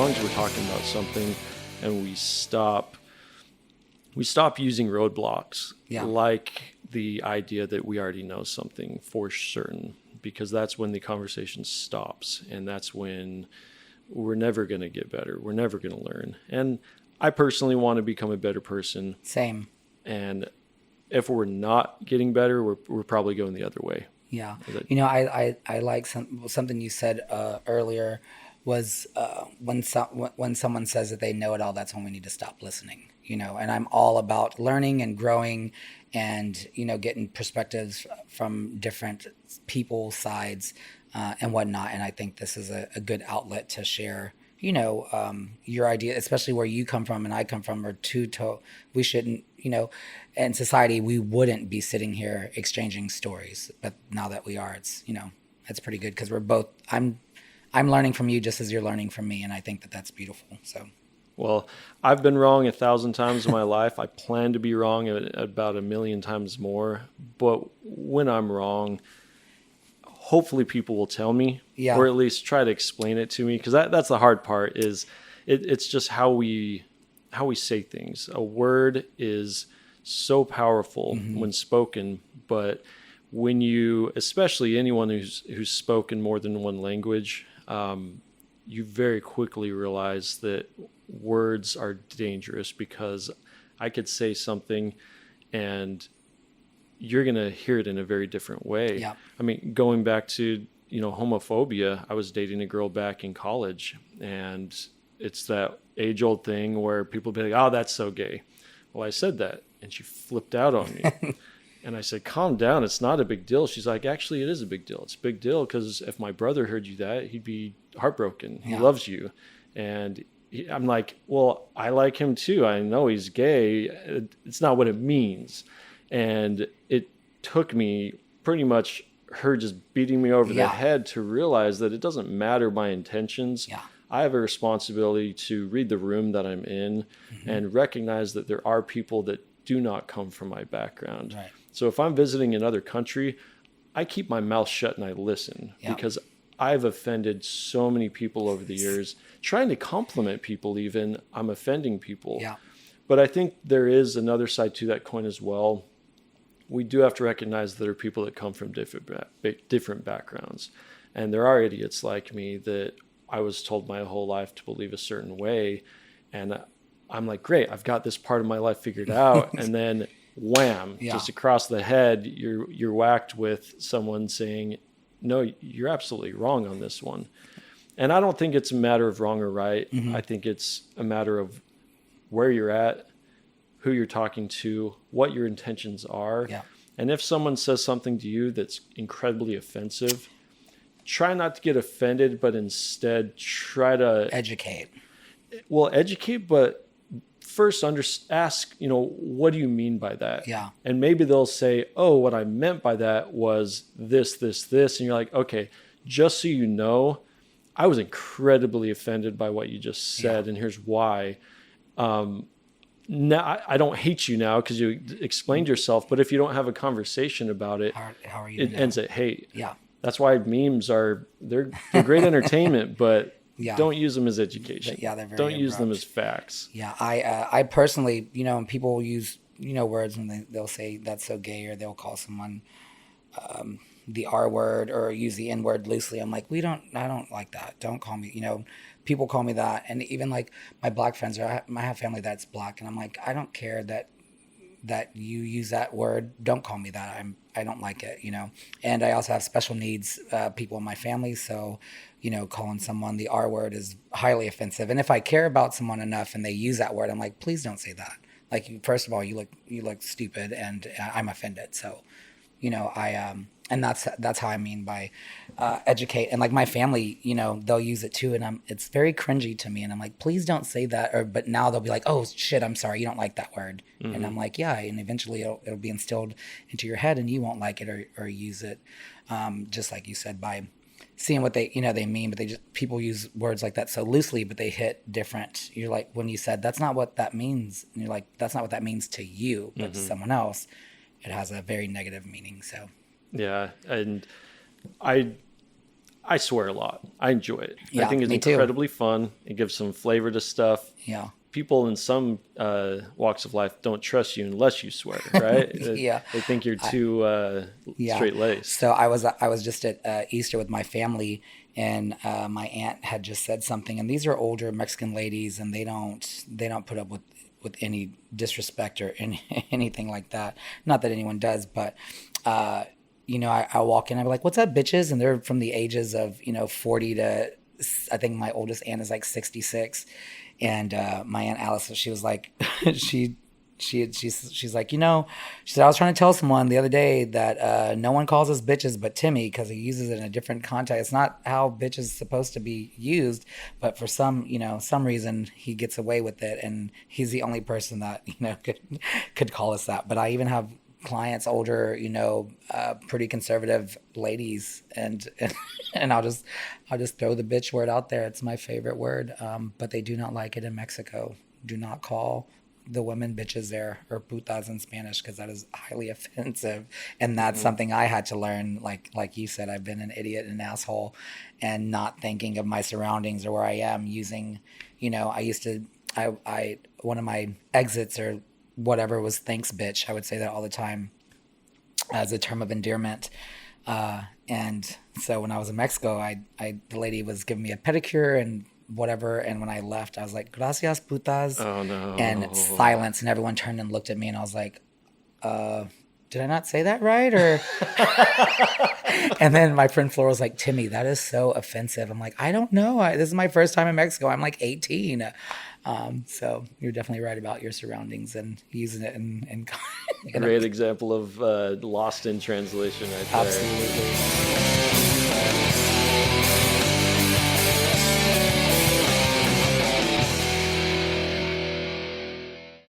long as we're talking about something and we stop using roadblocks, like the idea that we already know something for certain, because that's when the conversation stops, and that's when we're never going to get better. We're never going to learn. And I personally want to become a better person. Same. And if we're not getting better, we're probably going the other way. Yeah. I like something you said earlier was when someone says that they know it all, that's when we need to stop listening. And I'm all about learning and growing and, getting perspectives from different people, sides, and whatnot. And I think this is a good outlet to share, your idea, especially where you come from and I come from, are we shouldn't, in society, we wouldn't be sitting here exchanging stories. But now that we are, it's pretty good because we're both, I'm learning from you just as you're learning from me. And I think that that's beautiful. So. Well, I've been wrong 1,000 times in my life. I plan to be wrong about 1,000,000 times more. But when I'm wrong, hopefully people will tell me, or at least try to explain it to me. Because that's the hard part. Is it's just how we say things. A word is so powerful when spoken, but when you, especially anyone who's spoken more than one language, you very quickly realize that words are dangerous, because I could say something and you're going to hear it in a very different way. Yeah. I mean, going back to, homophobia, I was dating a girl back in college, and it's that age-old thing where people be like, oh, that's so gay. Well, I said that, and she flipped out on me. And I said, calm down. It's not a big deal. She's like, actually, it is a big deal. It's a big deal because if my brother heard you that, he'd be heartbroken. He loves you. And I'm like, well, I like him too. I know he's gay. It's not what it means. And it took me pretty much her just beating me over the head to realize that it doesn't matter my intentions. Yeah. I have a responsibility to read the room that I'm in and recognize that there are people that do not come from my background. Right. So if I'm visiting another country, I keep my mouth shut and I listen because I've offended so many people over the years. Trying to compliment people even, I'm offending people. Yeah. But I think there is another side to that coin as well. We do have to recognize that there are people that come from different backgrounds. And there are idiots like me that I was told my whole life to believe a certain way. And I'm like, great, I've got this part of my life figured out. And then wham, just across the head, you're whacked with someone saying, no, you're absolutely wrong on this one. And I don't think it's a matter of wrong or right. I think it's a matter of where you're at, who you're talking to, what your intentions are. Yeah. And if someone says something to you that's incredibly offensive, try not to get offended, but instead try to educate. Well, educate, but first ask, what do you mean by that? Yeah. And maybe they'll say, oh, what I meant by that was this, this, this. And you're like, okay, just so you know, I was incredibly offended by what you just said. And here's why. Now I don't hate you now because you explained yourself, but if you don't have a conversation about it, how are you? It ends at hate. Yeah. That's why memes they're great entertainment, but don't use them as education. They're very don't use them as facts. Yeah. I personally, when people use, words when they'll say that's so gay, or they'll call someone, the R word or use the N word loosely. I'm like, I don't like that. Don't call me, people call me that. And even like my black friends, I have family that's black, and I'm like, I don't care that you use that word. Don't call me that. I don't like it, And I also have special needs people in my family, so calling someone the R word is highly offensive. And if I care about someone enough and they use that word, I'm like, please don't say that. Like, first of all, you look stupid, and I'm offended. So, and that's how I mean by educate. And like my family, they'll use it too, and it's very cringy to me. And I'm like, please don't say that. But now they'll be like, oh shit, I'm sorry, you don't like that word. And I'm like, yeah. And eventually it'll be instilled into your head, and you won't like it or use it. Just like you said, by seeing what they mean, but people use words like that so loosely, but they hit different. You're like, when you said that's not what that means, and you're like, that's not what that means to you, but to someone else, it has a very negative meaning. So. Yeah, and I I swear a lot. I enjoy it. I Yeah, think it's me too. incredibly fun. It gives some flavor to stuff. Yeah. People in some walks of life don't trust you unless you swear, right? Yeah. They think you're too Yeah. straight laced. So I was just at Easter with my family, and my aunt had just said something. And these are older Mexican ladies, and they don't put up with any disrespect or anything like that. Not that anyone does, but I walk in, I'm like, "What's up, bitches?" And they're from the ages of 40 to, I think my oldest aunt is like 66, and my aunt Alice, she was like, she's like, she said, I was trying to tell someone the other day that no one calls us bitches but Timmy, because he uses it in a different context. It's not how bitch is supposed to be used, but for some reason he gets away with it, and he's the only person that could call us that. But I even have clients, older, pretty conservative ladies, and and I'll just throw the bitch word out there. It's my favorite word, but they do not like it in Mexico. Do not call the women bitches there, or putas in Spanish, because that is highly offensive. And that's something I had to learn. Like you said, I've been an idiot and an asshole, and not thinking of my surroundings or where I am, using, I used to, I one of my exits or whatever was thanks bitch. I would say that all the time as a term of endearment. And so when I was in Mexico, the lady was giving me a pedicure and whatever, and when I left, I was like, gracias putas. Oh no. And silence, and everyone turned and looked at me, and I was like, did I not say that right? Or and then my friend Flora was like, Timmy, that is so offensive. I'm like, I don't know. This is my first time in Mexico. I'm like 18. So you're definitely right about your surroundings and using it in Great example of lost in translation right there. Absolutely.